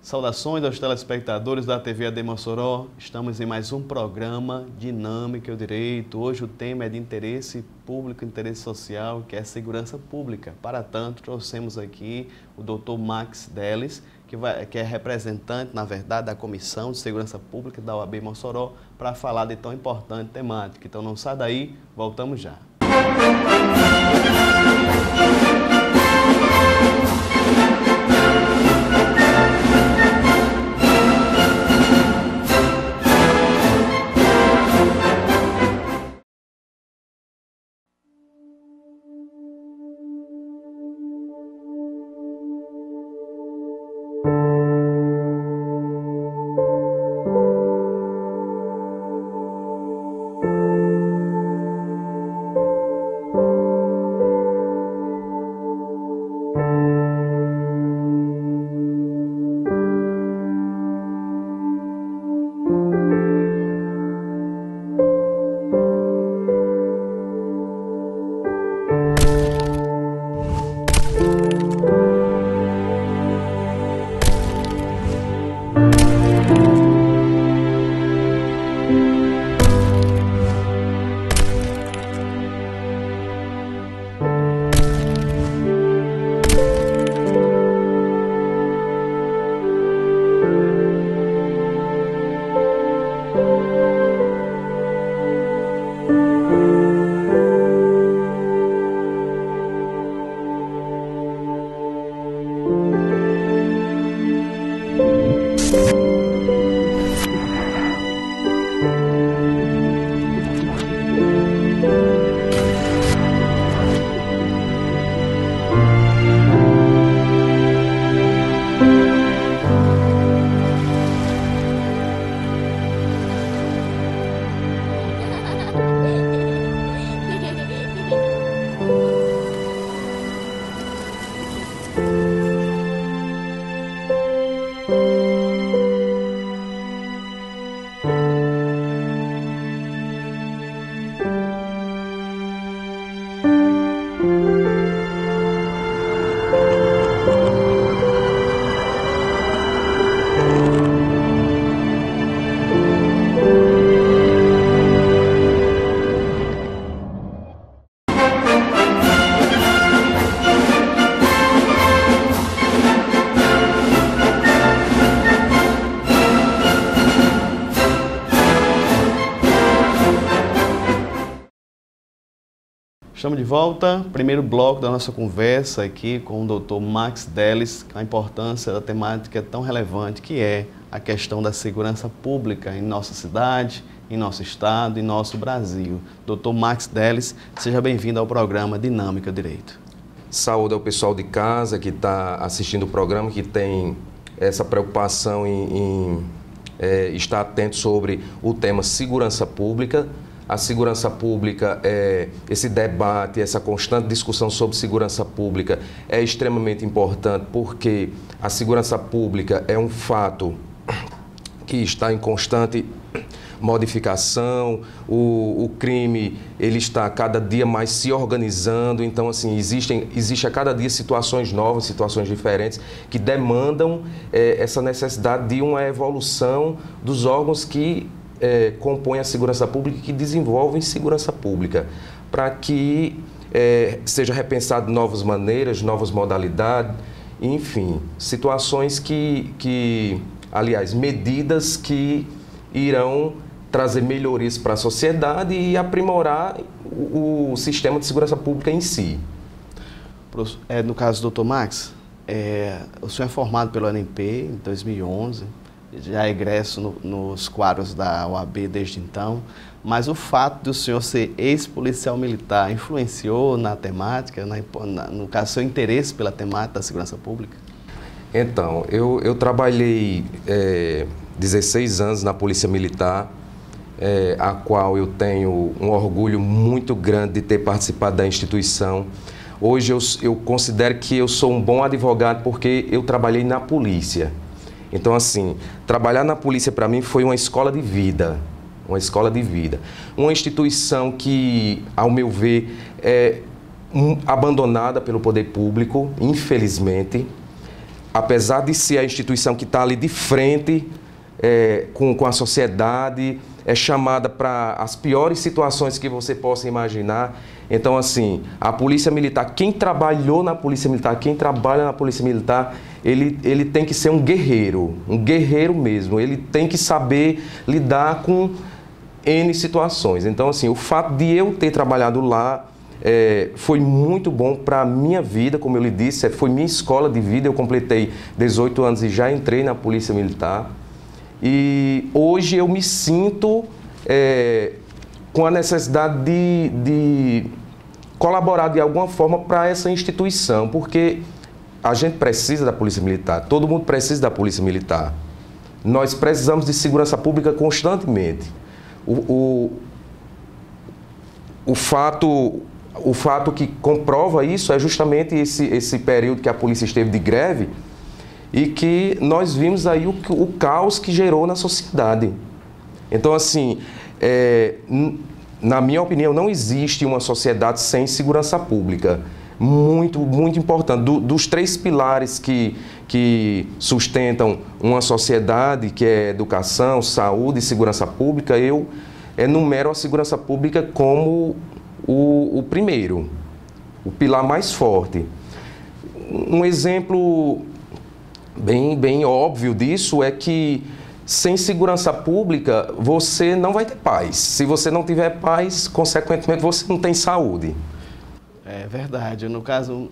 Saudações aos telespectadores da TV AD Mossoró. Estamos em mais um programa Dinâmica e o Direito. Hoje o tema é de interesse público, interesse social, que é segurança pública. Para tanto, trouxemos aqui o Dr. Max Delis, que é representante, na verdade, da Comissão de Segurança Pública da OAB Mossoró, para falar de tão importante temática. Então não sai daí, voltamos já. Estamos de volta, primeiro bloco da nossa conversa aqui com o Dr. Max Delis, a importância da temática tão relevante que é a questão da segurança pública em nossa cidade, em nosso estado, em nosso Brasil. Dr. Max Delis, seja bem-vindo ao programa Dinâmica Direito. Saúde ao pessoal de casa que está assistindo o programa, que tem essa preocupação em estar atento sobre o tema segurança pública. A segurança pública, esse debate, essa constante discussão sobre segurança pública é extremamente importante porque a segurança pública é um fato que está em constante modificação, o crime ele está cada dia mais se organizando, então assim, existe a cada dia situações novas, situações diferentes que demandam essa necessidade de uma evolução dos órgãos que compõem a segurança pública, que desenvolvem segurança pública, para que seja repensado novas maneiras, novas modalidades, enfim, situações aliás, medidas que irão trazer melhorias para a sociedade e aprimorar o sistema de segurança pública em si. No caso do Dr. Max, o senhor é formado pelo ANP em 2011, já é egresso nos quadros da OAB desde então, mas o fato de o senhor ser ex-policial militar influenciou na temática, no caso, seu interesse pela temática da segurança pública? Então, eu trabalhei 16 anos na Polícia Militar, a qual eu tenho um orgulho muito grande de ter participado da instituição. Hoje eu considero que eu sou um bom advogado porque eu trabalhei na polícia. Então, assim, trabalhar na polícia para mim foi uma escola de vida. Uma escola de vida. Uma instituição que, ao meu ver, é abandonada pelo poder público, infelizmente. apesar de ser a instituição que está ali de frente com a sociedade, é chamada para as piores situações que você possa imaginar. Então, assim, a Polícia Militar, quem trabalhou na Polícia Militar, quem trabalha na Polícia Militar, ele tem que ser um guerreiro mesmo. Ele tem que saber lidar com N situações. Então, assim, o fato de eu ter trabalhado lá foi muito bom para a minha vida, como eu lhe disse, foi minha escola de vida. Eu completei 18 anos e já entrei na Polícia Militar. E hoje eu me sinto com a necessidade de colaborar de alguma forma para essa instituição, porque a gente precisa da Polícia Militar, todo mundo precisa da Polícia Militar. Nós precisamos de segurança pública constantemente. O fato que comprova isso é justamente esse período que a polícia esteve de greve e que nós vimos aí o caos que gerou na sociedade. Então, assim, na minha opinião, não existe uma sociedade sem segurança pública. Muito, muito importante. Dos 3 pilares que sustentam uma sociedade, que é educação, saúde e segurança pública, eu enumero a segurança pública como o primeiro, o pilar mais forte. Um exemplo bem óbvio disso é que sem segurança pública você não vai ter paz. Se você não tiver paz, consequentemente você não tem saúde. É verdade. No caso,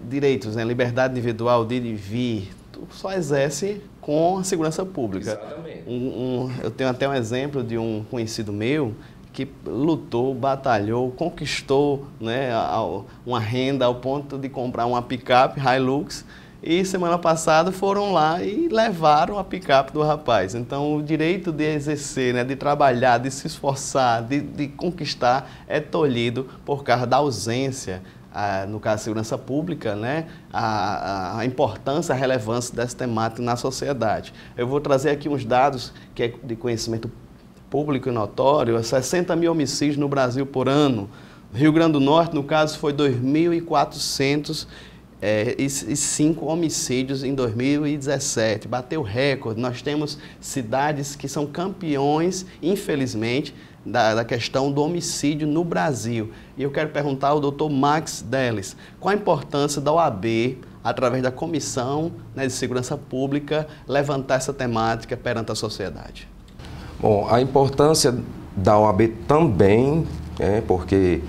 direitos, né? Liberdade individual de ir e vir, tu só exerce com a segurança pública. Exatamente. Eu tenho até um exemplo de um conhecido meu que lutou, batalhou, conquistou, né, uma renda ao ponto de comprar uma picape Hilux. E semana passada foram lá e levaram a picape do rapaz. Então, o direito de exercer, né, de trabalhar, de se esforçar, de conquistar, é tolhido por causa da ausência, no caso da segurança pública, né, a importância, a relevância dessa temática na sociedade. Eu vou trazer aqui uns dados que é de conhecimento público e notório: 60 mil homicídios no Brasil por ano. Rio Grande do Norte, no caso, foi 2.405 homicídios em 2017, bateu recorde. Nós temos cidades que são campeões, infelizmente, da questão do homicídio no Brasil. E eu quero perguntar ao Dr. Max Delis, qual a importância da OAB, através da Comissão, né, de Segurança Pública, levantar essa temática perante a sociedade? Bom, a importância da OAB também, porque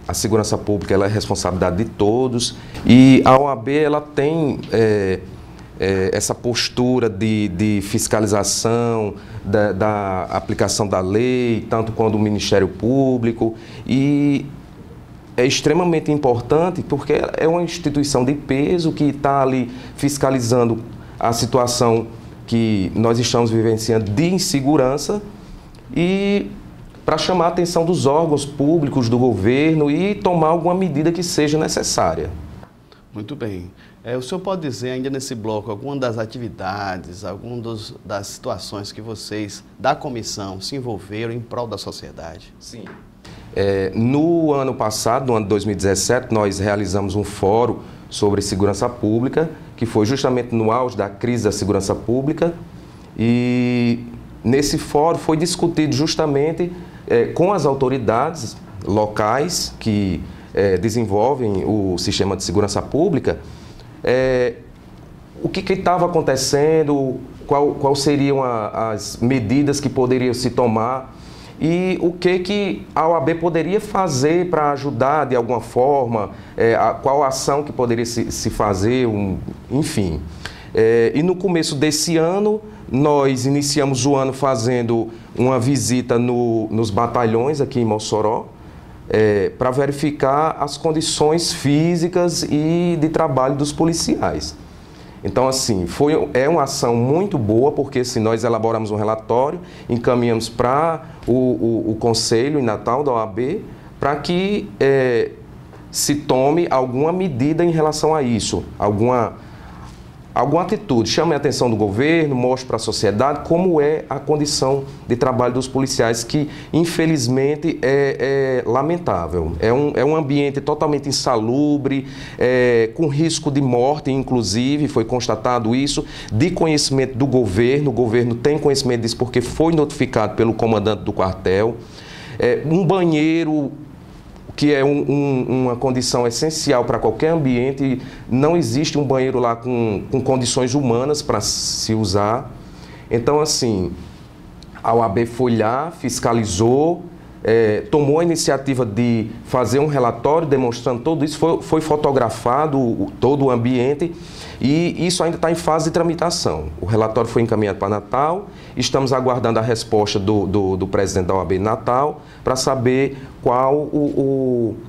a segurança pública ela é responsabilidade de todos, e a OAB ela tem essa postura de fiscalização da aplicação da lei, tanto quanto o Ministério Público, e é extremamente importante porque é uma instituição de peso que está ali fiscalizando a situação que nós estamos vivenciando de insegurança e para chamar a atenção dos órgãos públicos do governo e tomar alguma medida que seja necessária. Muito bem. O senhor pode dizer ainda nesse bloco alguma das atividades, algumas das situações que vocês da comissão se envolveram em prol da sociedade? Sim. No ano passado, no ano de 2017, nós realizamos um fórum sobre segurança pública, que foi justamente no auge da crise da segurança pública, e nesse fórum foi discutido justamente com as autoridades locais que desenvolvem o sistema de segurança pública, o que estava acontecendo, qual seriam as medidas que poderiam se tomar e o que a OAB poderia fazer para ajudar de alguma forma, qual ação que poderia se fazer, enfim. E no começo desse ano, nós iniciamos o ano fazendo uma visita nos batalhões aqui em Mossoró, para verificar as condições físicas e de trabalho dos policiais. Então, assim, é uma ação muito boa, porque assim, nós elaboramos um relatório, encaminhamos para o Conselho em Natal da OAB, para que se tome alguma medida em relação a isso, alguma atitude, chame a atenção do governo, mostre para a sociedade como é a condição de trabalho dos policiais, que infelizmente é lamentável. É um ambiente totalmente insalubre, com risco de morte, inclusive, foi constatado isso, de conhecimento do governo. O governo tem conhecimento disso porque foi notificado pelo comandante do quartel. Um banheiro, que é uma condição essencial para qualquer ambiente, não existe um banheiro lá com condições humanas para se usar. Então, assim, a OAB foi lá, fiscalizou, tomou a iniciativa de fazer um relatório demonstrando tudo isso, foi fotografado todo o ambiente, e isso ainda está em fase de tramitação. O relatório foi encaminhado para Natal, estamos aguardando a resposta do presidente da OAB de Natal para saber qual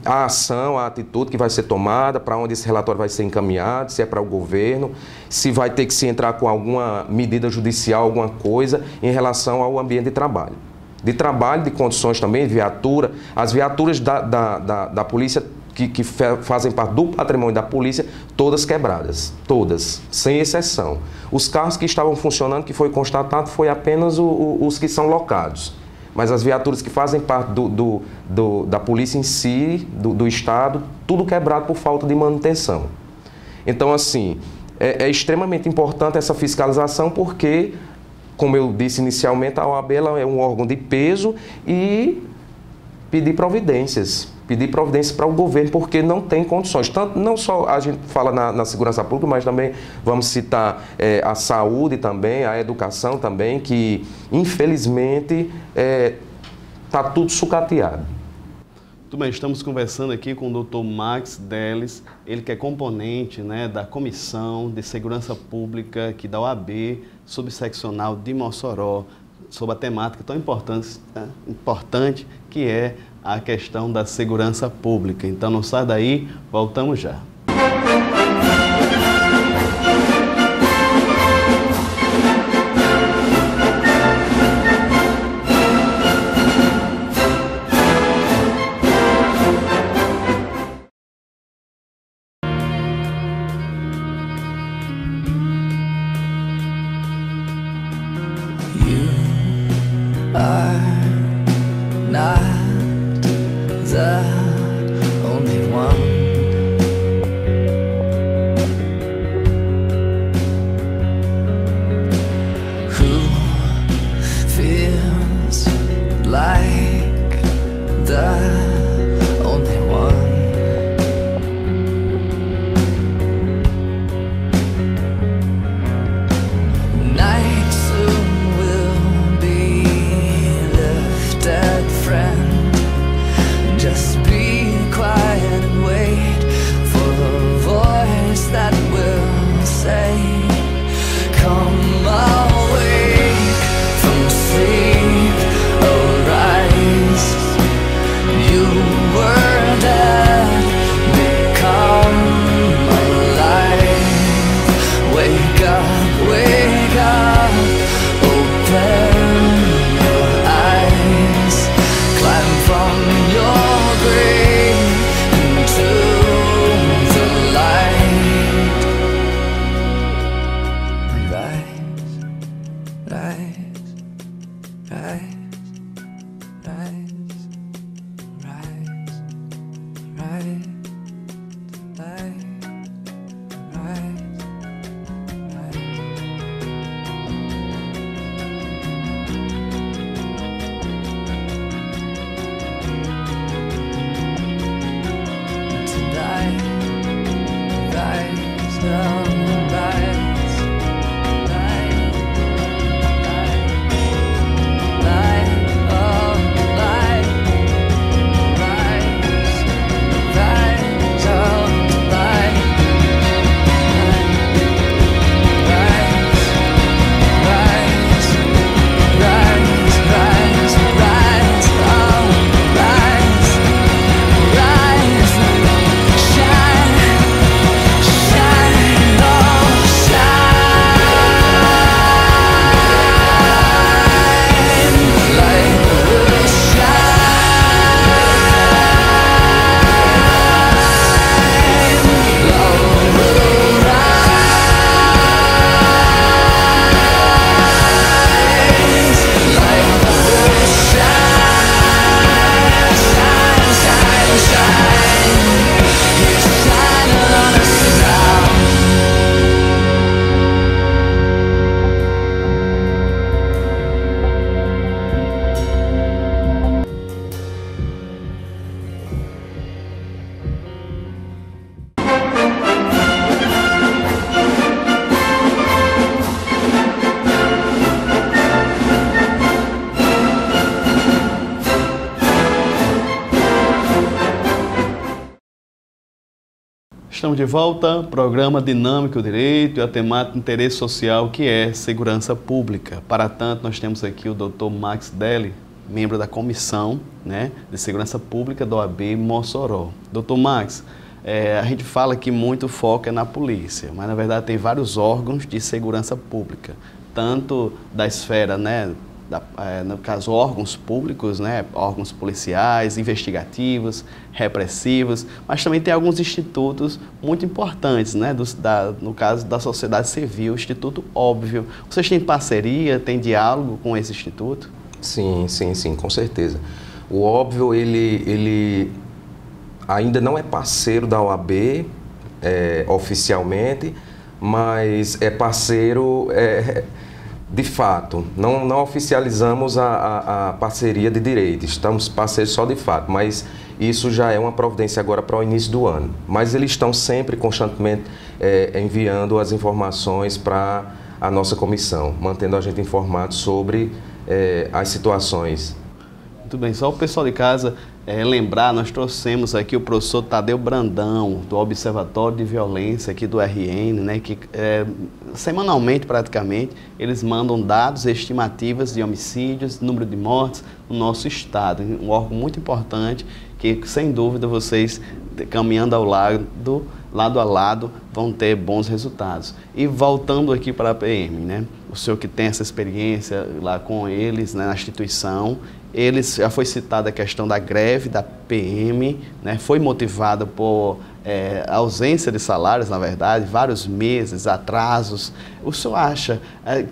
a ação, a atitude que vai ser tomada, para onde esse relatório vai ser encaminhado, se é para o governo, se vai ter que se entrar com alguma medida judicial, alguma coisa em relação ao ambiente de trabalho. De trabalho, de condições também, viatura. As viaturas da polícia que fazem parte do patrimônio da polícia, todas quebradas, todas, sem exceção. Os carros que estavam funcionando, que foi constatado, foi apenas os que são locados. Mas as viaturas que fazem parte da polícia em si, do Estado, tudo quebrado por falta de manutenção. Então, assim, é extremamente importante essa fiscalização porque, como eu disse inicialmente, a OAB ela é um órgão de peso e pedir providências para o governo, porque não tem condições. Tanto, não só a gente fala na segurança pública, mas também vamos citar a saúde também, a educação também, que infelizmente está tudo sucateado. Muito bem, estamos conversando aqui com o Dr. Max Deles, ele que é componente, né, da Comissão de Segurança Pública aqui da OAB, subseccional de Mossoró, sobre a temática tão importante que é a questão da segurança pública. Então não sai daí, voltamos já. Shine Estamos de volta, programa Dinâmica o Direito e a temática interesse social, que é segurança pública. Para tanto, nós temos aqui o Dr. Max Deli, membro da comissão, né, de segurança pública da OAB Mossoró. Dr. Max, a gente fala que muito foco é na polícia, mas na verdade tem vários órgãos de segurança pública, tanto da esfera, né, no caso, órgãos públicos, né, órgãos policiais, investigativos, repressivos, mas também tem alguns institutos muito importantes, né, no caso da sociedade civil, o Instituto Óbvio. Vocês têm parceria, têm diálogo com esse instituto? Sim, com certeza. O Óbvio, ele ainda não é parceiro da OAB oficialmente, mas é parceiro... De fato, não oficializamos a parceria de direito, estamos parceiros só de fato, mas isso já é uma providência agora para o início do ano. Mas eles estão sempre, constantemente, enviando as informações para a nossa comissão, mantendo a gente informado sobre as situações. Muito bem, só o pessoal de casa lembrar, nós trouxemos aqui o professor Tadeu Brandão, do Observatório de Violência aqui do RN, né, que semanalmente praticamente eles mandam dados e estimativas de homicídios, número de mortes no nosso estado, um órgão muito importante que sem dúvida vocês caminhando ao lado a lado vão ter bons resultados. E voltando aqui para a PM, né, o senhor que tem essa experiência lá com eles, né, na instituição, já foi citada a questão da greve da PM, né, foi motivada por ausência de salários, na verdade, vários meses, atrasos. O senhor acha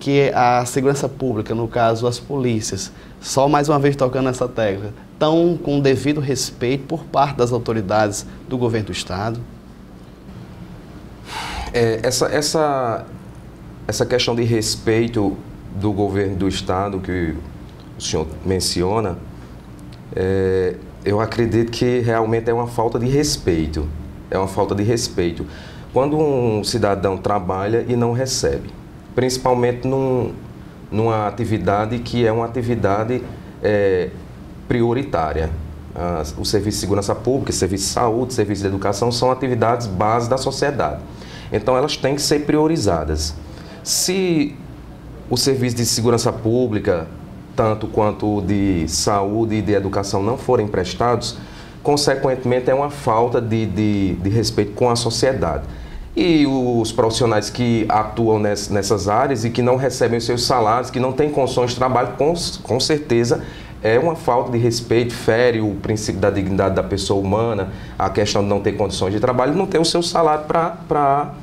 que a segurança pública, no caso as polícias, só mais uma vez tocando nessa tecla, estão com devido respeito por parte das autoridades do governo do estado? Essa questão de respeito do governo do estado que o senhor menciona, eu acredito que realmente é uma falta de respeito. É uma falta de respeito. Quando um cidadão trabalha e não recebe, principalmente numa atividade que é uma atividade prioritária. O serviço de segurança pública, serviço de saúde, serviço de educação são atividades base da sociedade. Então elas têm que ser priorizadas. Se o serviço de segurança pública, tanto quanto o de saúde e de educação não forem prestados, consequentemente é uma falta de respeito com a sociedade. E os profissionais que atuam nessas áreas e que não recebem os seus salários, que não têm condições de trabalho, com certeza é uma falta de respeito, fere o princípio da dignidade da pessoa humana, a questão de não ter condições de trabalho e não ter o seu salário para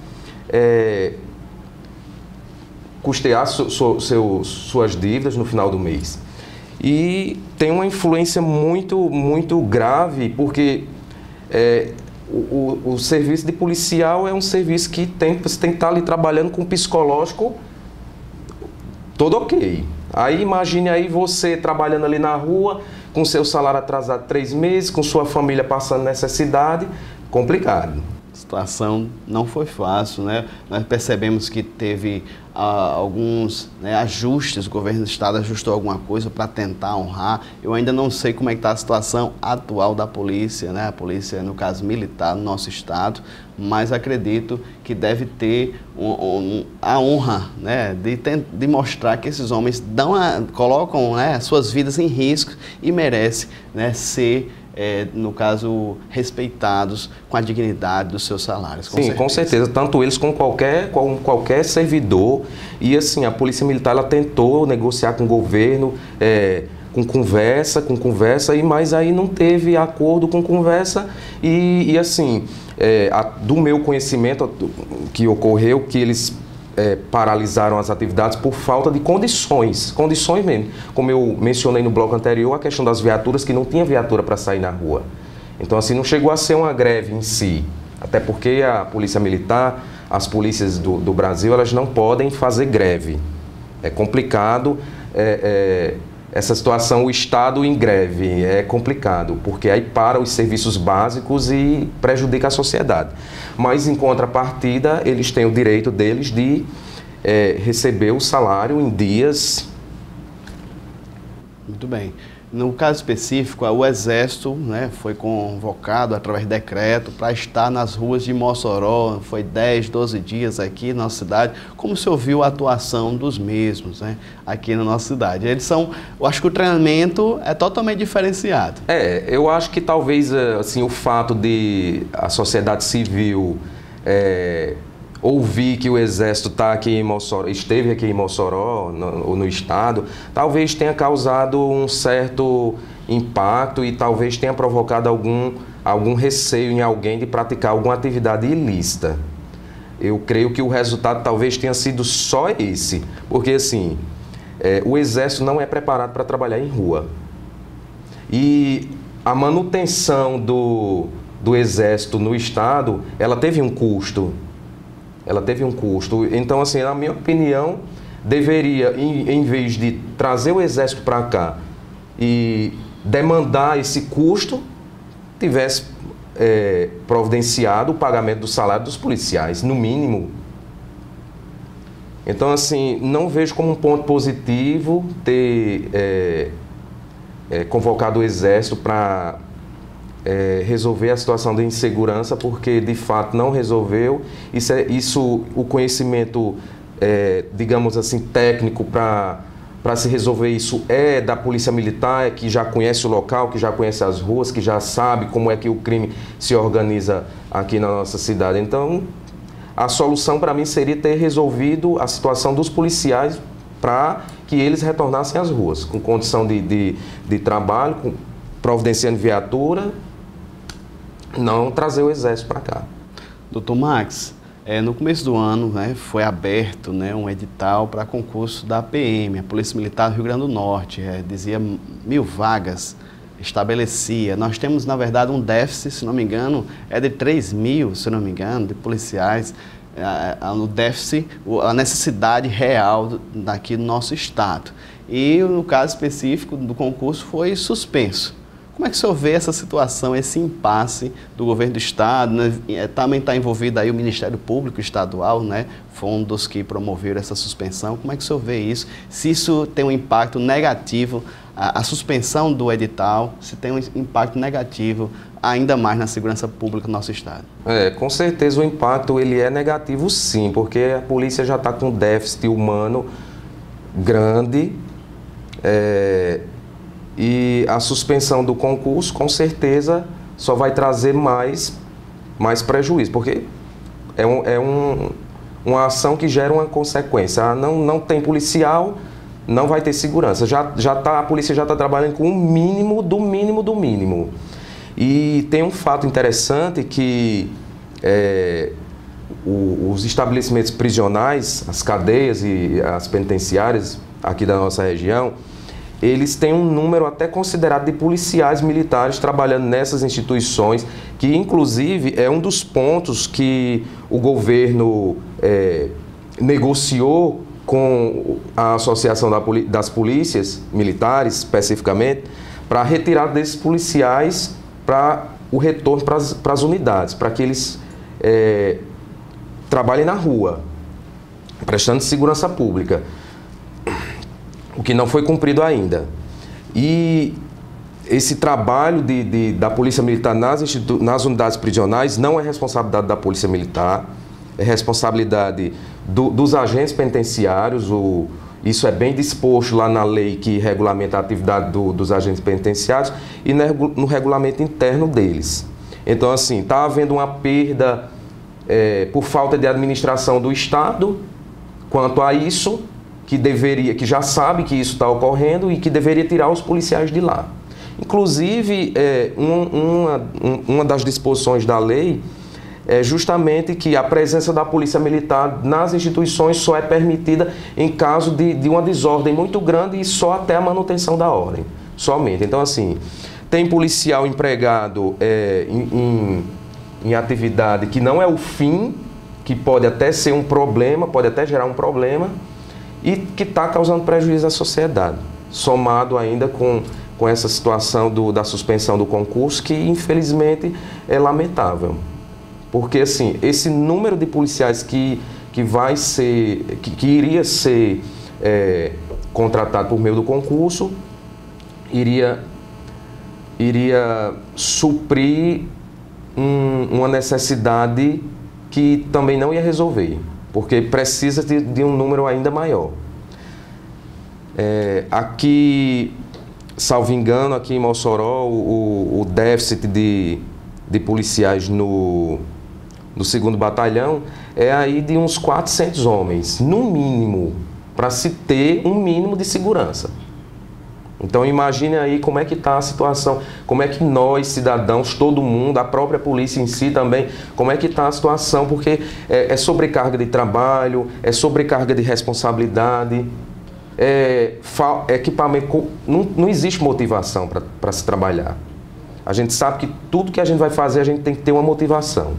custear suas dívidas no final do mês. E tem uma influência muito grave, porque o serviço de policial é um serviço que você tem que estar ali trabalhando com o psicológico todo ok. Aí imagine aí você trabalhando ali na rua, com seu salário atrasado 3 meses, com sua família passando necessidade, complicado. A situação não foi fácil, né? Nós percebemos que teve alguns ajustes, o governo do estado ajustou alguma coisa para tentar honrar. Eu ainda não sei como é que está a situação atual da polícia, né? A polícia, no caso militar, no nosso estado, mas acredito que deve ter a honra, né, de mostrar que esses homens colocam, né, suas vidas em risco e merecem, né, ser no caso, respeitados com a dignidade dos seus salários. Com certeza, tanto eles como qualquer servidor. E assim, a Polícia Militar ela tentou negociar com o governo, com conversa, mas aí não teve acordo com conversa e assim, do meu conhecimento que ocorreu, que eles paralisaram as atividades por falta de condições mesmo. Como eu mencionei no bloco anterior, a questão das viaturas, que não tinha viatura para sair na rua. Então, assim, não chegou a ser uma greve em si, até porque a Polícia Militar, as polícias do Brasil, elas não podem fazer greve. É complicado essa situação, o Estado em greve, é complicado, porque aí para os serviços básicos e prejudica a sociedade. Mas, em contrapartida, eles têm o direito deles de receber o salário em dias. Muito bem. No caso específico, o Exército, né, foi convocado através de decreto para estar nas ruas de Mossoró, foi 10, 12 dias aqui na nossa cidade. Como o senhor viu a atuação dos mesmos, né, aqui na nossa cidade? Eles são, eu acho que o treinamento é totalmente diferenciado. Eu acho que talvez assim, o fato de a sociedade civil ouvir que o Exército esteve aqui em Mossoró, no estado, talvez tenha causado um certo impacto e talvez tenha provocado algum receio em alguém de praticar alguma atividade ilícita. Eu creio que o resultado talvez tenha sido só esse, porque assim, o Exército não é preparado para trabalhar em rua. E a manutenção do Exército no estado, ela teve um custo. Então, assim, na minha opinião, deveria, em vez de trazer o Exército para cá e demandar esse custo, tivesse providenciado o pagamento do salário dos policiais, no mínimo. Então, assim, não vejo como um ponto positivo ter convocado o Exército para resolver a situação de insegurança, porque de fato não resolveu. O conhecimento, digamos assim, técnico para se resolver isso é da Polícia Militar, que já conhece o local, que já conhece as ruas, que já sabe como é que o crime se organiza aqui na nossa cidade. Então, a solução para mim seria ter resolvido a situação dos policiais para que eles retornassem às ruas, com condição de trabalho, providenciando viatura, não trazer o Exército para cá. Doutor Max, no começo do ano, né, foi aberto, né, um edital para concurso da PM, a Polícia Militar do Rio Grande do Norte, dizia 1.000 vagas, estabelecia. Nós temos, na verdade, um déficit, se não me engano, de 3.000, se não me engano, de policiais. O déficit, a necessidade real daqui do nosso estado. E no caso específico do concurso foi suspenso. Como é que o senhor vê essa situação, esse impasse do governo do estado, né? Também está envolvido aí o Ministério Público Estadual, né? Foi um dos que promoveram essa suspensão. Como é que o senhor vê isso? Se isso tem um impacto negativo, a suspensão do edital, se tem um impacto negativo ainda mais na segurança pública do nosso estado? Com certeza o impacto ele é negativo sim, porque a polícia já está com déficit humano grande, e a suspensão do concurso, com certeza, só vai trazer mais prejuízo, porque uma ação que gera uma consequência. Não tem policial, não vai ter segurança. A polícia já está trabalhando com o mínimo do mínimo do mínimo. E tem um fato interessante que os estabelecimentos prisionais, as cadeias e as penitenciárias aqui da nossa região, eles têm um número até considerado de policiais militares trabalhando nessas instituições, que inclusive é um dos pontos que o governo negociou com a Associação das Polícias Militares, especificamente, para a retirada desses policiais para o retorno para as unidades, para que eles trabalhem na rua, prestando segurança pública, o que não foi cumprido ainda. E esse trabalho da Polícia Militar nas unidades prisionais não é responsabilidade da Polícia Militar, é responsabilidade dos agentes penitenciários. Isso é bem disposto lá na lei que regulamenta a atividade dos agentes penitenciários e no regulamento interno deles. Então, assim, está havendo uma perda por falta de administração do Estado quanto a isso, que já sabe que isso está ocorrendo e que deveria tirar os policiais de lá. Inclusive, uma das disposições da lei é justamente que a presença da Polícia Militar nas instituições só é permitida em caso de uma desordem muito grande e só até a manutenção da ordem, somente. Então, assim, tem policial empregado em atividade que não é o fim, que pode até ser um problema, pode até gerar um problema, e que está causando prejuízo à sociedade, somado ainda com essa situação da suspensão do concurso, que infelizmente é lamentável. Porque assim, esse número de policiais que iria ser contratado por meio do concurso, iria suprir uma necessidade que também não ia resolver, porque precisa de um número ainda maior. Aqui, salvo engano, aqui em Mossoró, o déficit de policiais no 2º Batalhão é aí de uns 400 homens, no mínimo, para se ter um mínimo de segurança. Então imagine aí como é que está a situação, como é que nós, cidadãos, todo mundo, a própria polícia em si também, como é que está a situação, porque é sobrecarga de trabalho, é sobrecarga de responsabilidade, equipamento, não existe motivação para se trabalhar. A gente sabe que tudo que a gente vai fazer, a gente tem que ter uma motivação.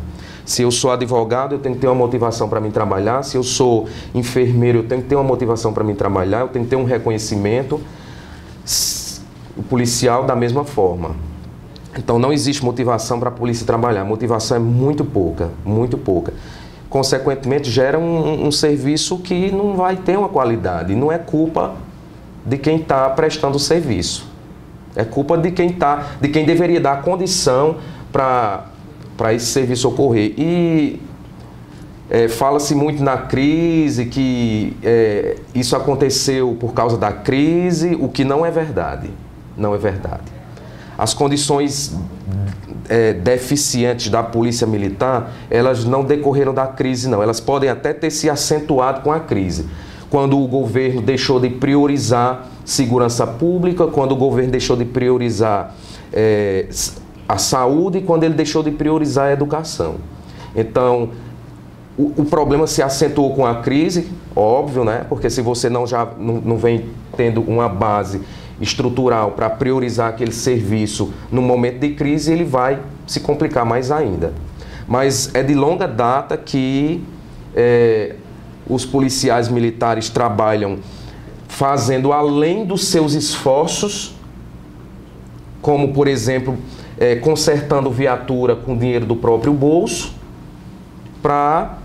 Se eu sou advogado, eu tenho que ter uma motivação para mim trabalhar. Se eu sou enfermeiro, eu tenho que ter uma motivação para mim trabalhar. Eu tenho que ter um reconhecimento. O policial, da mesma forma. Então, não existe motivação para a polícia trabalhar. A motivação é muito pouca, muito pouca. Consequentemente, gera um serviço que não vai ter uma qualidade. Não é culpa de quem está prestando o serviço. É culpa de quem deveria dar condição para esse serviço ocorrer. E fala-se muito na crise, que isso aconteceu por causa da crise, o que não é verdade. Não é verdade. As condições deficientes da polícia militar, elas não decorreram da crise, não. Elas podem até ter se acentuado com a crise. Quando o governo deixou de priorizar segurança pública, quando o governo deixou de priorizar a saúde e quando ele deixou de priorizar a educação. Então, o problema se acentuou com a crise, óbvio, né? Porque se você não vem tendo uma base estrutural para priorizar aquele serviço no momento de crise, ele vai se complicar mais ainda. Mas é de longa data que os policiais militares trabalham fazendo além dos seus esforços, como, por exemplo, consertando viatura com dinheiro do próprio bolso, para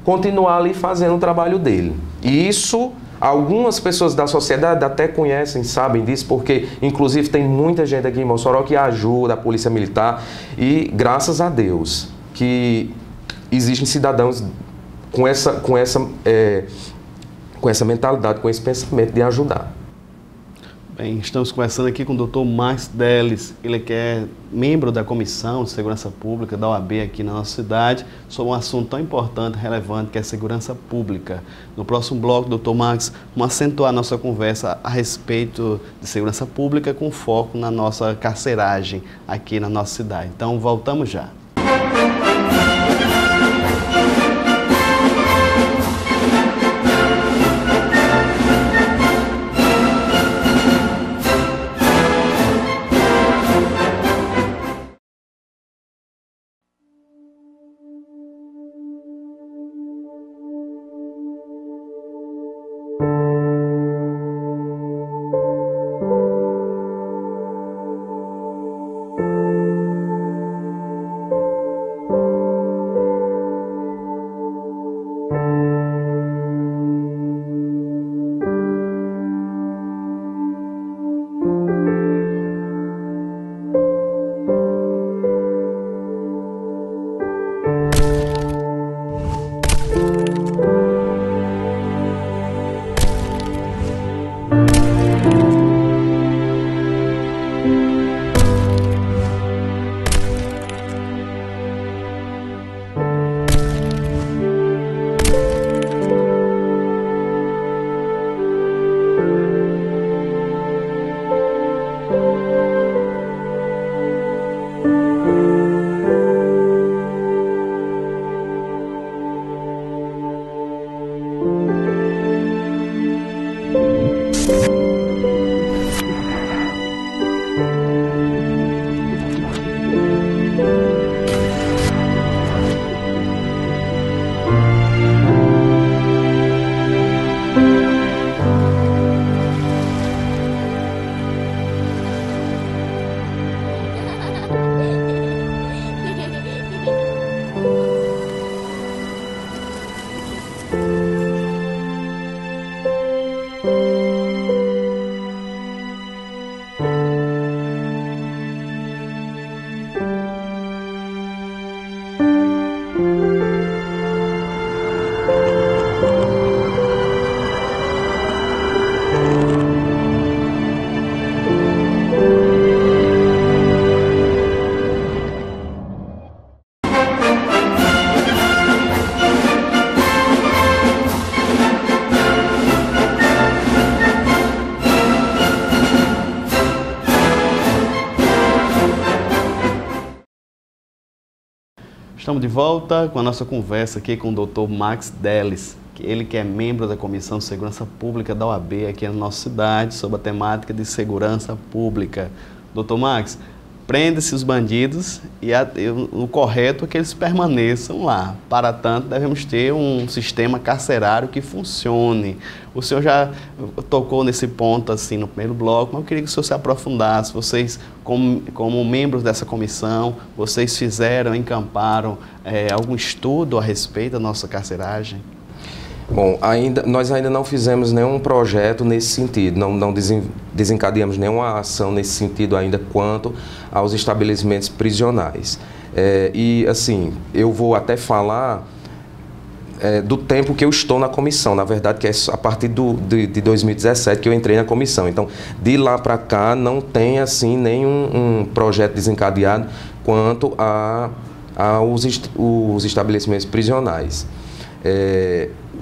continuar ali fazendo o trabalho dele. E isso, algumas pessoas da sociedade até conhecem, sabem disso, porque inclusive tem muita gente aqui em Mossoró que ajuda a polícia militar, e graças a Deus que existem cidadãos com essa mentalidade, com esse pensamento de ajudar. Bem, estamos conversando aqui com o Dr. Max Deles, ele que é membro da Comissão de Segurança Pública da OAB aqui na nossa cidade, sobre um assunto tão importante e relevante que é a segurança pública. No próximo bloco, Dr. Max, vamos acentuar a nossa conversa a respeito de segurança pública com foco na nossa carceragem aqui na nossa cidade. Então, voltamos já. Estamos de volta com a nossa conversa aqui com o Dr. Max Delis, ele que é membro da Comissão de Segurança Pública da OAB aqui na nossa cidade, sobre a temática de segurança pública. Dr. Max, prende-se os bandidos e o correto é que eles permaneçam lá. Para tanto, devemos ter um sistema carcerário que funcione. O senhor já tocou nesse ponto assim no primeiro bloco, mas eu queria que o senhor se aprofundasse. Vocês, como membros dessa comissão, vocês fizeram, encamparam algum estudo a respeito da nossa carceragem? Bom, nós ainda não fizemos nenhum projeto nesse sentido, não desencadeamos nenhuma ação nesse sentido ainda quanto aos estabelecimentos prisionais. E assim, eu vou até falar do tempo que eu estou na comissão, na verdade que é a partir de 2017 que eu entrei na comissão. Então, de lá para cá não tem assim nenhum projeto desencadeado quanto aos estabelecimentos prisionais.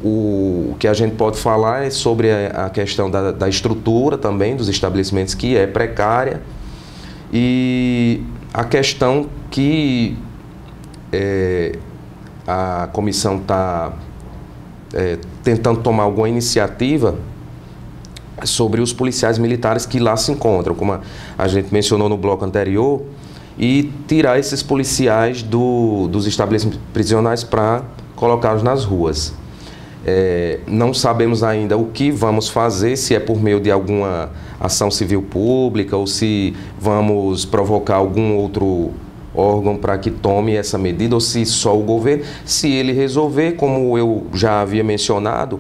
O que a gente pode falar é sobre a questão da estrutura também dos estabelecimentos, que é precária, e a questão que a comissão está tentando tomar alguma iniciativa sobre os policiais militares que lá se encontram, como a gente mencionou no bloco anterior, e tirar esses policiais dos estabelecimentos prisionais para colocá-los nas ruas. Não sabemos ainda o que vamos fazer, se é por meio de alguma ação civil pública ou se vamos provocar algum outro órgão para que tome essa medida, ou se só o governo. Se ele resolver, como eu já havia mencionado,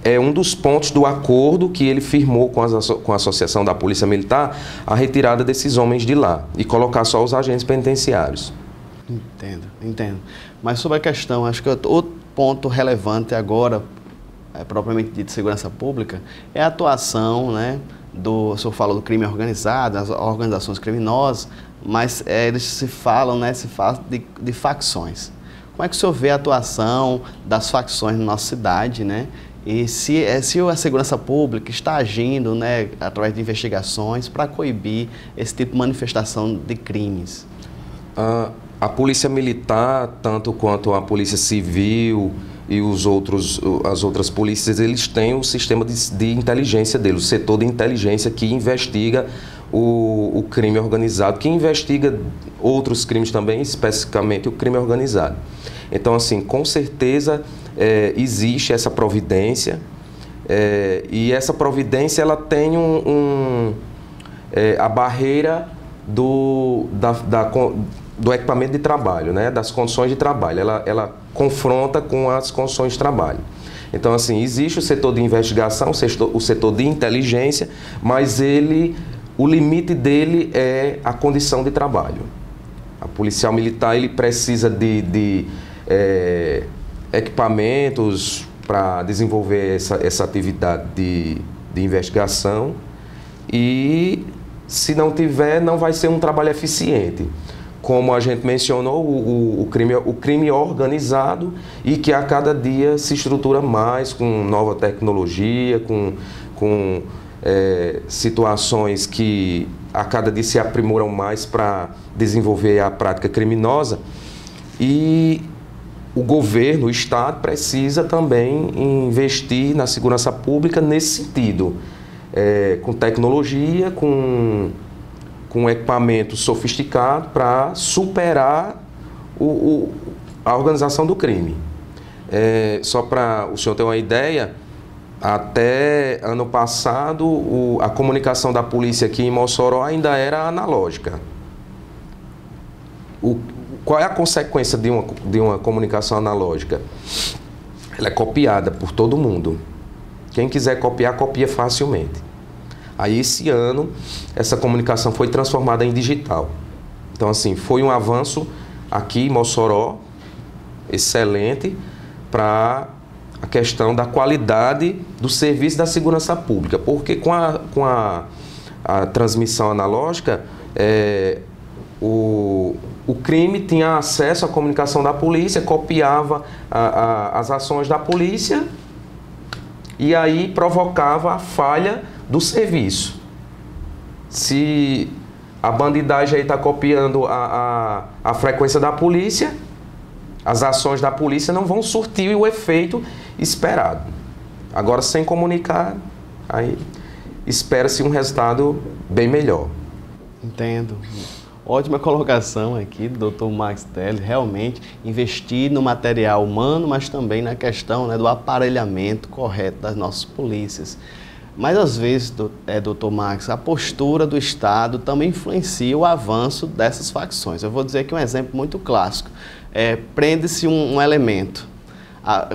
é um dos pontos do acordo que ele firmou com a Associação da Polícia Militar, a retirada desses homens de lá e colocar só os agentes penitenciários. Entendo. Mas sobre a questão, acho que outro ponto relevante agora, propriamente dito de segurança pública, é a atuação, né, o senhor fala do crime organizado, as organizações criminosas, mas eles se fala de facções. Como é que o senhor vê a atuação das facções na nossa cidade, né? E se a segurança pública está agindo, né, através de investigações para coibir esse tipo de manifestação de crimes? A Polícia Militar, tanto quanto a Polícia Civil e as outras polícias, eles têm o sistema de inteligência deles, o setor de inteligência que investiga o crime organizado, que investiga outros crimes também, especificamente o crime organizado. Então, assim, com certeza existe essa providência, e essa providência ela tem a barreira do equipamento de trabalho, né, das condições de trabalho. Ela confronta com as condições de trabalho. Então, assim, existe o setor de investigação, o setor de inteligência, mas o limite dele é a condição de trabalho. A policial militar ele precisa de equipamentos para desenvolver essa atividade de investigação, e se não tiver, não vai ser um trabalho eficiente. Como a gente mencionou, o crime organizado, e que a cada dia se estrutura mais com nova tecnologia, com situações que a cada dia se aprimoram mais para desenvolver a prática criminosa. E o governo, o Estado, precisa também investir na segurança pública nesse sentido, com tecnologia, com equipamento sofisticado para superar a organização do crime. Só para o senhor ter uma ideia, até ano passado a comunicação da polícia aqui em Mossoró ainda era analógica. Qual é a consequência de uma comunicação analógica? Ela é copiada por todo mundo. Quem quiser copiar, copia facilmente. Aí, esse ano, essa comunicação foi transformada em digital. Então, assim, foi um avanço aqui em Mossoró, excelente, para a questão da qualidade do serviço da segurança pública. Porque com a transmissão analógica, o crime tinha acesso à comunicação da polícia, copiava as ações da polícia e aí provocava a falha do serviço. Se a bandidagem aí está copiando a frequência da polícia, as ações da polícia não vão surtir o efeito esperado. Agora, sem comunicar, aí espera-se um resultado bem melhor. Entendo. Ótima colocação aqui do Dr. Max Teles, realmente investir no material humano, mas também na questão, né, do aparelhamento correto das nossas polícias. Mas às vezes, Dr. Max, a postura do Estado também influencia o avanço dessas facções. Eu vou dizer aqui um exemplo muito clássico. Prende-se um elemento.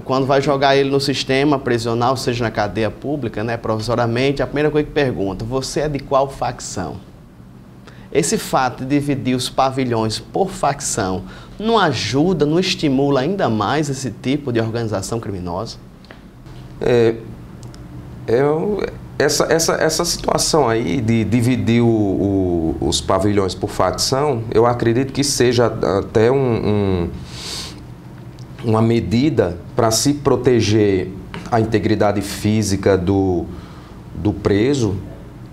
Quando vai jogar ele no sistema prisional, seja na cadeia pública, né, provisoriamente, a primeira coisa que pergunta, você é de qual facção? Esse fato de dividir os pavilhões por facção não ajuda, não estimula ainda mais esse tipo de organização criminosa? Essa situação aí de dividir os pavilhões por facção, eu acredito que seja até uma medida para se proteger a integridade física do preso,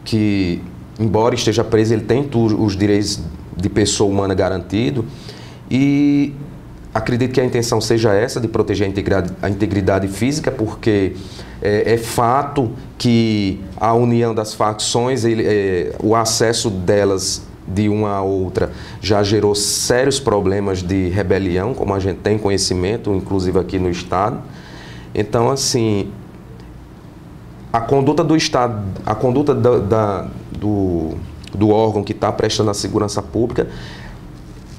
que, embora esteja preso, ele tem os direitos de pessoa humana garantido, e acredito que a intenção seja essa, de proteger a integridade física, porque é fato que a união das facções, o acesso delas de uma a outra já gerou sérios problemas de rebelião, como a gente tem conhecimento, inclusive aqui no Estado. Então, assim, a conduta do Estado, a conduta do órgão que está prestando a segurança pública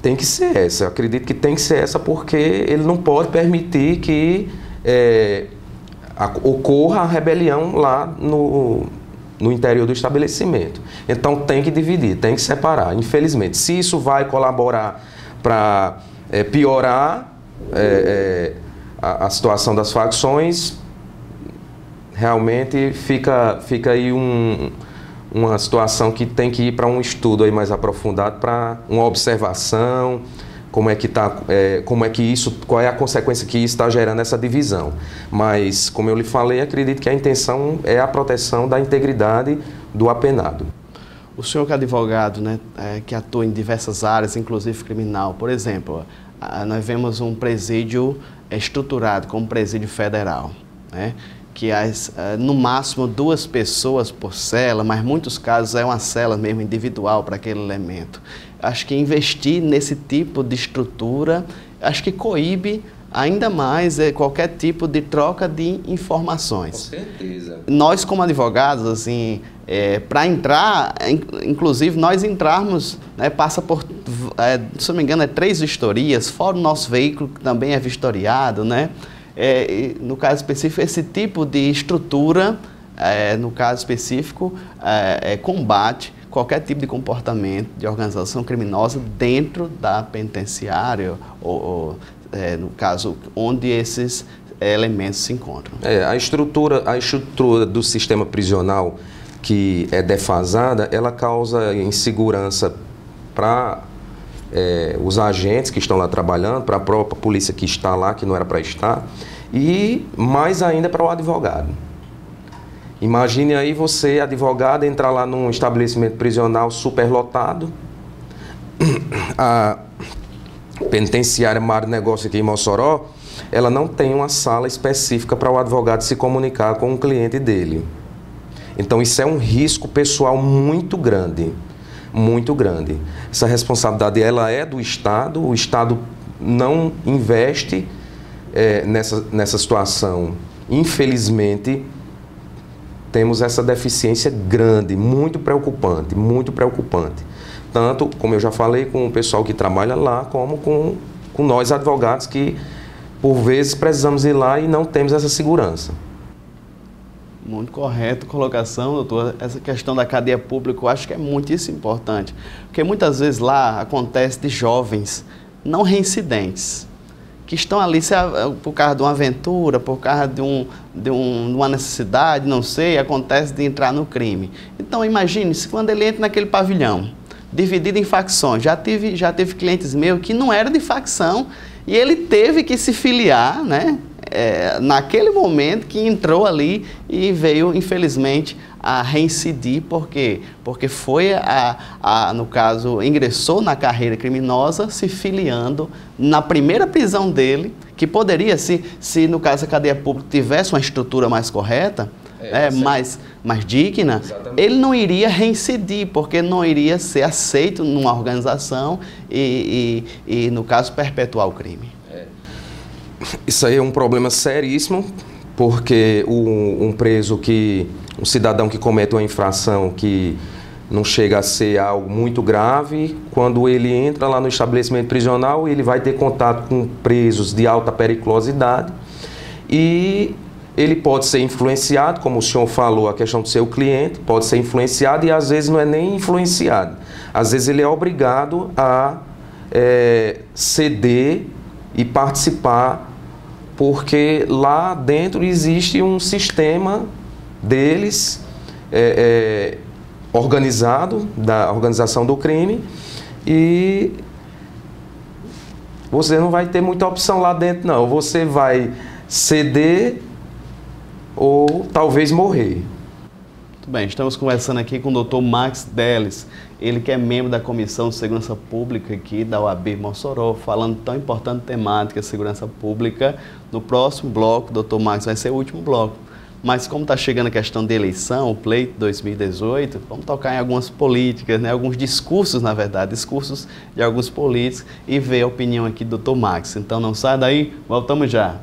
tem que ser essa. Eu acredito que tem que ser essa, porque ele não pode permitir que ocorra a rebelião lá no interior do estabelecimento. Então tem que dividir, tem que separar. Infelizmente, se isso vai colaborar para piorar a situação das facções, realmente fica aí uma situação que tem que ir para um estudo aí mais aprofundado, para uma observação, qual é a consequência que isso está gerando, essa divisão. Mas, como eu lhe falei, acredito que a intenção é a proteção da integridade do apenado. O senhor que é advogado, né, que atua em diversas áreas, inclusive criminal, por exemplo, nós vemos um presídio estruturado como presídio federal, né, que no máximo 2 pessoas por cela, mas em muitos casos é uma cela mesmo individual para aquele elemento. Acho que investir nesse tipo de estrutura, acho que coíbe ainda mais qualquer tipo de troca de informações. Com certeza. Nós, como advogados, assim, para entrar, inclusive nós entrarmos, né, passa por, se não me engano, 3 vistorias, fora o nosso veículo que também é vistoriado, né? No caso específico, esse tipo de estrutura, no caso específico, combate qualquer tipo de comportamento de organização criminosa dentro da penitenciária, ou no caso, onde esses elementos se encontram. A estrutura do sistema prisional que é defasada, ela causa insegurança para os agentes que estão lá trabalhando, para a própria polícia que está lá, que não era para estar, e mais ainda para o advogado. Imagine aí você, advogado, entrar lá num estabelecimento prisional superlotado. A penitenciária Mário Negócio aqui em Mossoró, ela não tem uma sala específica para o advogado se comunicar com o cliente dele. Então isso é um risco pessoal muito grande, muito grande. Essa responsabilidade ela é do Estado, o Estado não investe nessa situação. Infelizmente, temos essa deficiência grande, muito preocupante, muito preocupante. Tanto, como eu já falei, com o pessoal que trabalha lá, como com nós advogados que, por vezes, precisamos ir lá e não temos essa segurança. Muito correto colocação, doutor. Essa questão da cadeia pública, eu acho que é muitíssimo importante. Porque muitas vezes lá acontece de jovens não reincidentes, que estão ali por causa de uma aventura, por causa de uma necessidade, não sei, acontece de entrar no crime. Então imagine-se quando ele entra naquele pavilhão, dividido em facções. Já teve clientes meus que não eram de facção e ele teve que se filiar, né, naquele momento que entrou ali e veio, infelizmente, a reincidir. Por quê? Porque foi, no caso, ingressou na carreira criminosa, se filiando na primeira prisão dele, que poderia, se no caso a cadeia pública tivesse uma estrutura mais correta, mais digna, exatamente, ele não iria reincidir, porque não iria ser aceito numa organização e no caso, perpetuar o crime. Isso aí é um problema seríssimo, porque um cidadão que comete uma infração que não chega a ser algo muito grave, quando ele entra lá no estabelecimento prisional, ele vai ter contato com presos de alta periculosidade e ele pode ser influenciado, como o senhor falou, a questão do seu cliente, pode ser influenciado e às vezes não é nem influenciado. Às vezes ele é obrigado a ceder e participar, porque lá dentro existe um sistema deles organizado, da organização do crime, e você não vai ter muita opção lá dentro, não. Você vai ceder ou talvez morrer. Muito bem, estamos conversando aqui com o Dr. Max Deles, ele que é membro da Comissão de Segurança Pública aqui da UAB Mossoró, falando tão importante temática, segurança pública. No próximo bloco, Dr. Max, vai ser o último bloco. Mas como está chegando a questão de eleição, o pleito 2018, vamos tocar em algumas políticas, né? Alguns discursos, na verdade, discursos de alguns políticos e ver a opinião aqui do Dr. Max. Então não sai daí, voltamos já.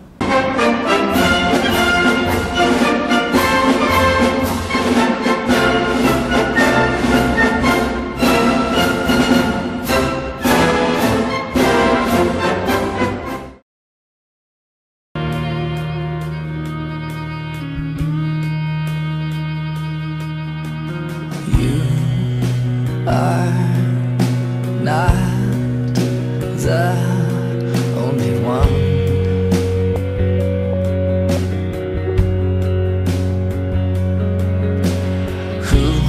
Rise,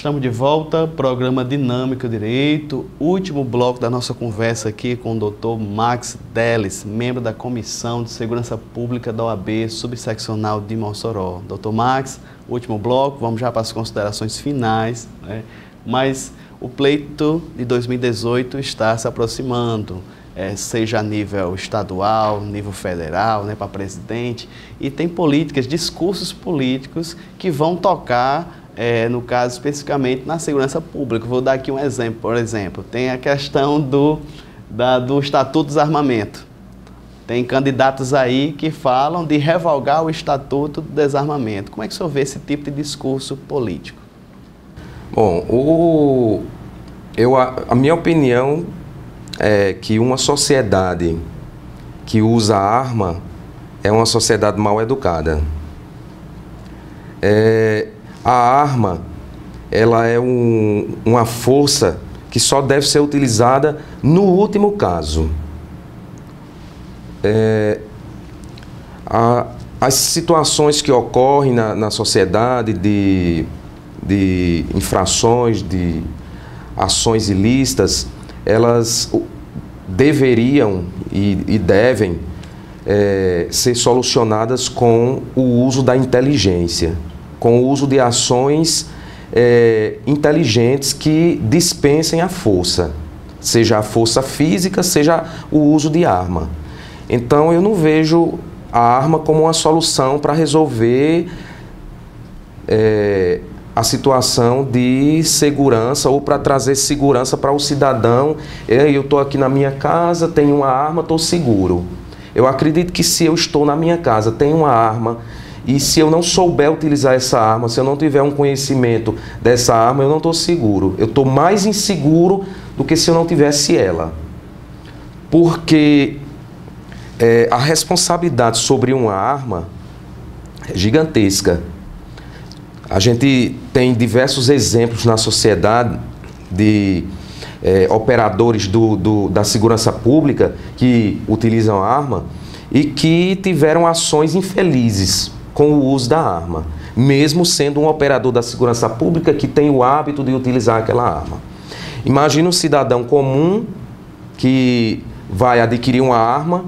Estamos de volta, programa Dinâmica Direito, último bloco da nossa conversa aqui com o Dr. Max Delis, membro da Comissão de Segurança Pública da OAB Subseccional de Mossoró. Dr. Max, último bloco, vamos já para as considerações finais, né? Mas o pleito de 2018 está se aproximando, seja a nível estadual, nível federal, né, para presidente, e tem políticas, discursos políticos que vão tocar, no caso especificamente, na segurança pública. Vou dar aqui um exemplo, por exemplo, tem a questão do Estatuto do Desarmamento. Tem candidatos aí que falam de revogar o Estatuto do Desarmamento. Como é que o senhor vê esse tipo de discurso político? Bom, a minha opinião é que uma sociedade que usa arma é uma sociedade mal educada. A arma, ela é uma força que só deve ser utilizada no último caso. As situações que ocorrem na sociedade de infrações, de ações ilícitas, elas deveriam e devem ser solucionadas com o uso da inteligência, com o uso de ações inteligentes que dispensem a força, seja a força física, seja o uso de arma. Então eu não vejo a arma como uma solução para resolver a situação de segurança ou para trazer segurança para o cidadão. Eu estou aqui na minha casa, tenho uma arma, estou seguro. Eu acredito que se eu estou na minha casa, tenho uma arma, e se eu não souber utilizar essa arma, se eu não tiver um conhecimento dessa arma, eu não estou seguro. Eu estou mais inseguro do que se eu não tivesse ela. Porque a responsabilidade sobre uma arma é gigantesca. A gente tem diversos exemplos na sociedade de operadores da segurança pública que utilizam a arma e que tiveram ações infelizes com o uso da arma, mesmo sendo um operador da segurança pública que tem o hábito de utilizar aquela arma. Imagina um cidadão comum que vai adquirir uma arma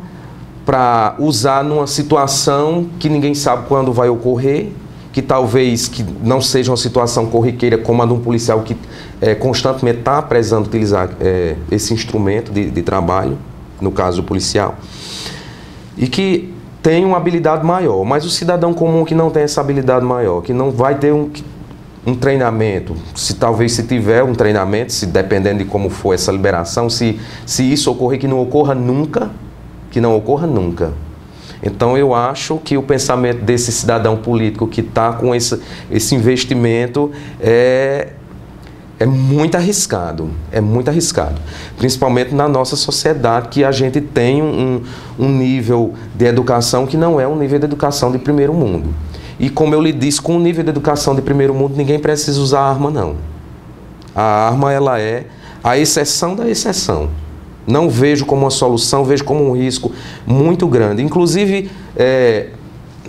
para usar numa situação que ninguém sabe quando vai ocorrer, que talvez não seja uma situação corriqueira como a de um policial que constantemente está precisando utilizar esse instrumento de trabalho, no caso do policial, e que tem uma habilidade maior. Mas o cidadão comum que não tem essa habilidade maior, que não vai ter um treinamento, talvez se tiver um treinamento, se dependendo de como for essa liberação, se isso ocorrer, que não ocorra nunca, Então eu acho que o pensamento desse cidadão político que está com esse investimento é muito arriscado, principalmente na nossa sociedade, que a gente tem um nível de educação que não é um nível de educação de primeiro mundo. E como eu lhe disse, com o nível de educação de primeiro mundo, ninguém precisa usar arma, não. A arma, ela é a exceção da exceção. Não vejo como uma solução, vejo como um risco muito grande. Inclusive,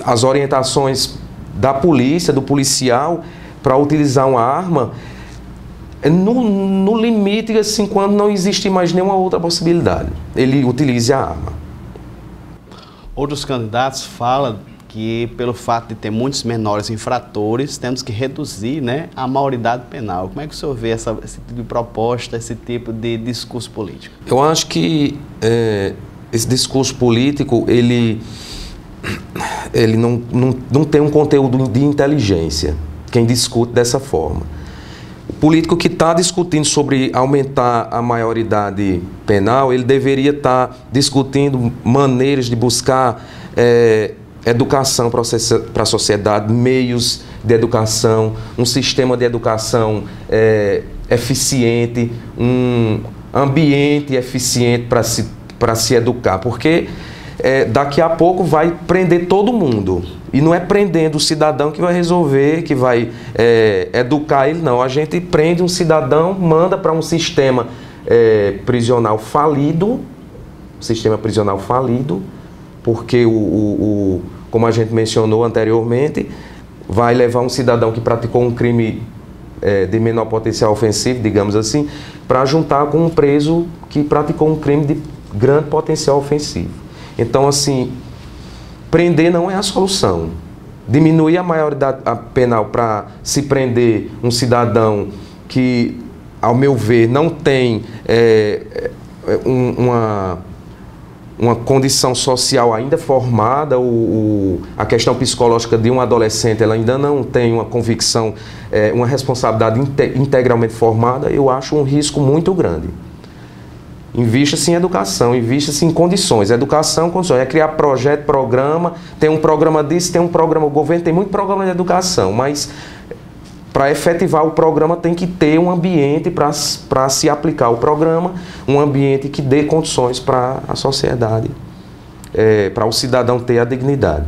as orientações da polícia, do policial, para utilizar uma arma, no limite, assim, quando não existe mais nenhuma outra possibilidade, ele utilize a arma. Outros candidatos falam que, pelo fato de ter muitos menores infratores, temos que reduzir, né, a maioridade penal. Como é que o senhor vê esse tipo de proposta, esse tipo de discurso político? Eu acho que esse discurso político, ele não tem um conteúdo de inteligência, quem discute dessa forma. O político que está discutindo sobre aumentar a maioridade penal, ele deveria estar discutindo maneiras de buscar educação para a sociedade, meios de educação, um sistema de educação eficiente, um ambiente eficiente para se educar, porque daqui a pouco vai prender todo mundo. E não é prendendo o cidadão que vai resolver, que vai educar ele, não. A gente prende um cidadão, manda para um sistema prisional falido, porque como a gente mencionou anteriormente, vai levar um cidadão que praticou um crime de menor potencial ofensivo, digamos assim, para juntar com um preso que praticou um crime de grande potencial ofensivo. Então, assim, prender não é a solução. Diminuir a maioridade penal para se prender um cidadão que, ao meu ver, não tem uma condição social ainda formada, a questão psicológica de um adolescente, ela ainda não tem uma convicção, uma responsabilidade integralmente formada, eu acho um risco muito grande. Invista-se em educação, invista-se em condições. Educação, condições. É criar projeto, programa, tem um programa disso, tem um programa, o governo tem muito programa de educação, mas para efetivar o programa tem que ter um ambiente para se aplicar o programa, um ambiente que dê condições para a sociedade, para o cidadão ter a dignidade.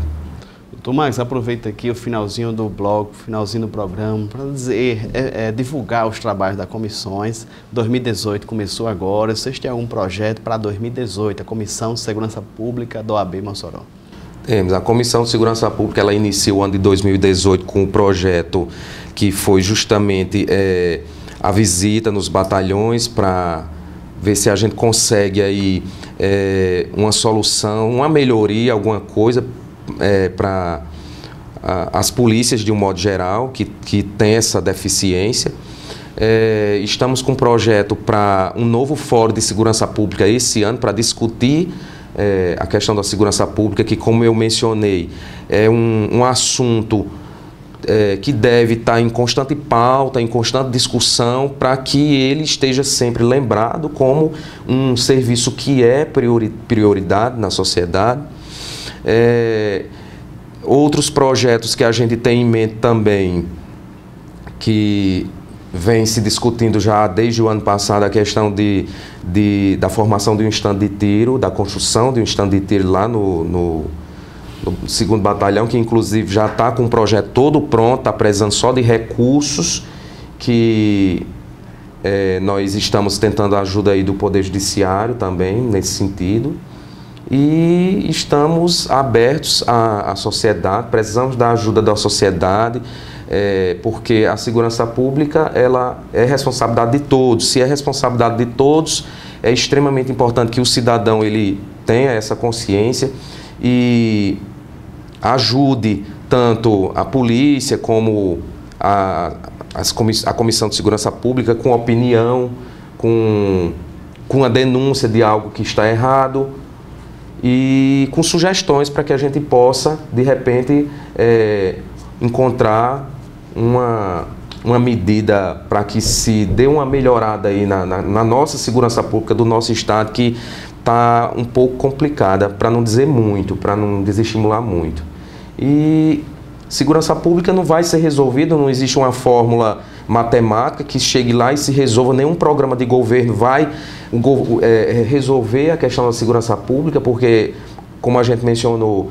Doutor Marcos, aproveita aqui o finalzinho do bloco, finalzinho do programa, para dizer, divulgar os trabalhos das comissões. 2018 começou agora, vocês têm algum projeto para 2018, a Comissão de Segurança Pública da OAB Mossoró? Temos. A Comissão de Segurança Pública, ela iniciou o ano de 2018 com um projeto que foi justamente a visita nos batalhões para ver se a gente consegue aí uma solução, uma melhoria, alguma coisa para as polícias de um modo geral que tem essa deficiência. Estamos com um projeto para um novo fórum de segurança pública esse ano para discutir a questão da segurança pública, que, como eu mencionei, é um assunto que deve estar em constante pauta, em constante discussão, para que ele esteja sempre lembrado como um serviço que é prioridade na sociedade. Outros projetos que a gente tem em mente também, que vem se discutindo já desde o ano passado, a questão da formação de um estande de tiro, da construção de um estande de tiro lá no 2º Batalhão, que inclusive já está com o projeto todo pronto, está precisando só de recursos, que nós estamos tentando a ajuda aí do Poder Judiciário também, nesse sentido. E estamos abertos à sociedade, precisamos da ajuda da sociedade, porque a segurança pública, ela é responsabilidade de todos. Se é responsabilidade de todos, é extremamente importante que o cidadão ele tenha essa consciência e ajude tanto a polícia como a Comissão de Segurança Pública com opinião, com a denúncia de algo que está errado, e com sugestões para que a gente possa, de repente, encontrar uma medida para que se dê uma melhorada aí na nossa segurança pública do nosso estado, que está um pouco complicada, para não dizer muito, para não desestimular muito. E segurança pública não vai ser resolvida, não existe uma fórmula matemática que chegue lá e se resolva, nenhum programa de governo vai resolver a questão da segurança pública, porque, como a gente mencionou,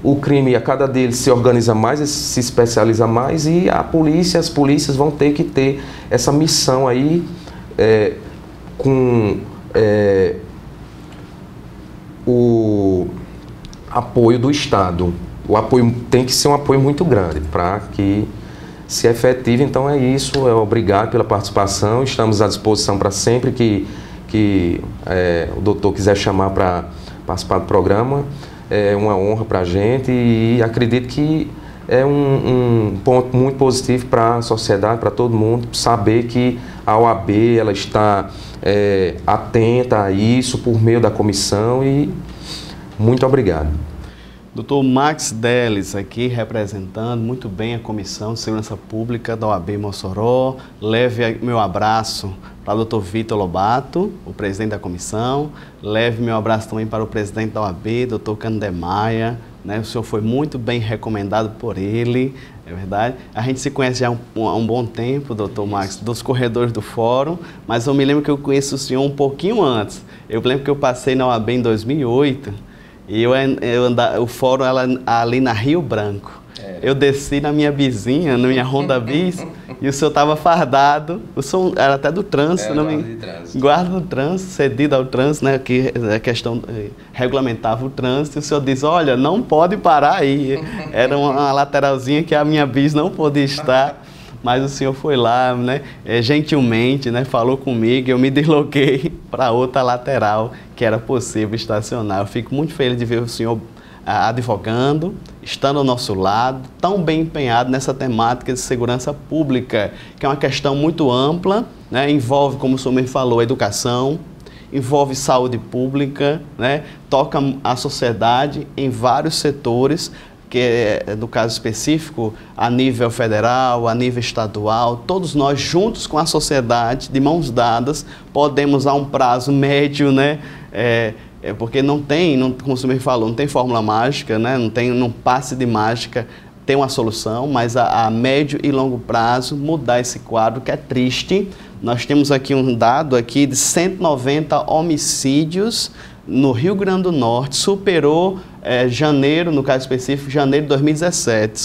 o crime, a cada dia ele se organiza mais, ele se especializa mais, e as polícias vão ter que ter essa missão aí com o apoio do Estado. O apoio tem que ser um apoio muito grande para que se efetive. Então é isso, obrigado pela participação, estamos à disposição para sempre que o doutor quiser chamar para participar do programa. É uma honra para a gente e acredito que é um ponto muito positivo para a sociedade, para todo mundo, saber que a OAB ela está atenta a isso por meio da comissão, e muito obrigado. Doutor Max Delis aqui representando muito bem a Comissão de Segurança Pública da OAB Mossoró. Leve meu abraço para o doutor Vitor Lobato, o presidente da comissão. Leve meu abraço também para o presidente da OAB, doutor Candé Maia. O senhor foi muito bem recomendado por ele, é verdade. A gente se conhece já há um bom tempo, doutor Max, dos corredores do fórum, mas eu me lembro que eu conheço o senhor um pouquinho antes. Eu lembro que eu passei na OAB em 2008, e o fórum ali na Rio Branco. Eu desci na minha bizinha, na minha Honda Bis, e o senhor estava fardado. O senhor era até do trânsito, guarda do trânsito, cedido ao trânsito, né? Que a questão regulamentava o trânsito. E o senhor diz: olha, não pode parar aí. Era uma lateralzinha que a minha bis não podia estar. mas o senhor foi lá, né, gentilmente, né, falou comigo, eu me desloquei para outra lateral que era possível estacionar. Eu fico muito feliz de ver o senhor advogando, estando ao nosso lado, tão bem empenhado nessa temática de segurança pública, que é uma questão muito ampla, né, envolve, como o senhor me falou, educação, envolve saúde pública, né, toca a sociedade em vários setores, que é, no caso específico, a nível federal, a nível estadual, todos nós juntos com a sociedade, de mãos dadas, podemos a um prazo médio, né, porque não tem, como você me falou, não tem fórmula mágica, né, não passe de mágica, tem uma solução, mas a médio e longo prazo mudar esse quadro que é triste. Nós temos aqui um dado aqui de 190 homicídios no Rio Grande do Norte, superou janeiro, no caso específico, janeiro de 2017,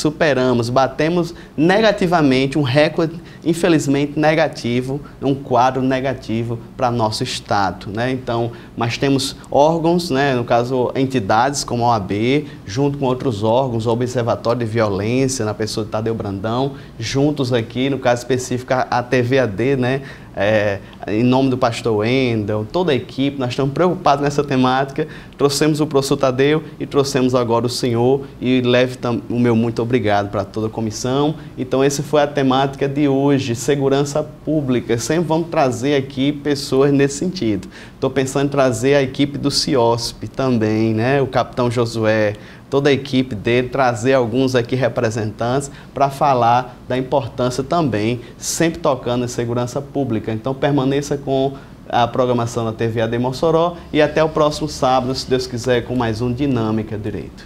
batemos negativamente um recorde, infelizmente negativo, um quadro negativo para nosso estado, né? Então, mas temos órgãos, né, no caso entidades como a OAB, junto com outros órgãos, o Observatório de Violência, na pessoa de Tadeu Brandão, juntos aqui, no caso específico, a TVAD, né, em nome do pastor Wendel, toda a equipe, nós estamos preocupados nessa temática, trouxemos o professor Tadeu e trouxemos agora o senhor, e leve o meu muito obrigado para toda a comissão. Então essa foi a temática de hoje, segurança pública. Sempre vamos trazer aqui pessoas nesse sentido. Estou pensando em trazer a equipe do CIOSP também, né? O capitão Josué, toda a equipe dele, trazer alguns aqui representantes para falar da importância também, sempre tocando em segurança pública. Então permaneça com a programação da TVAD Mossoró e até o próximo sábado, se Deus quiser, com mais um Dinâmica Direito.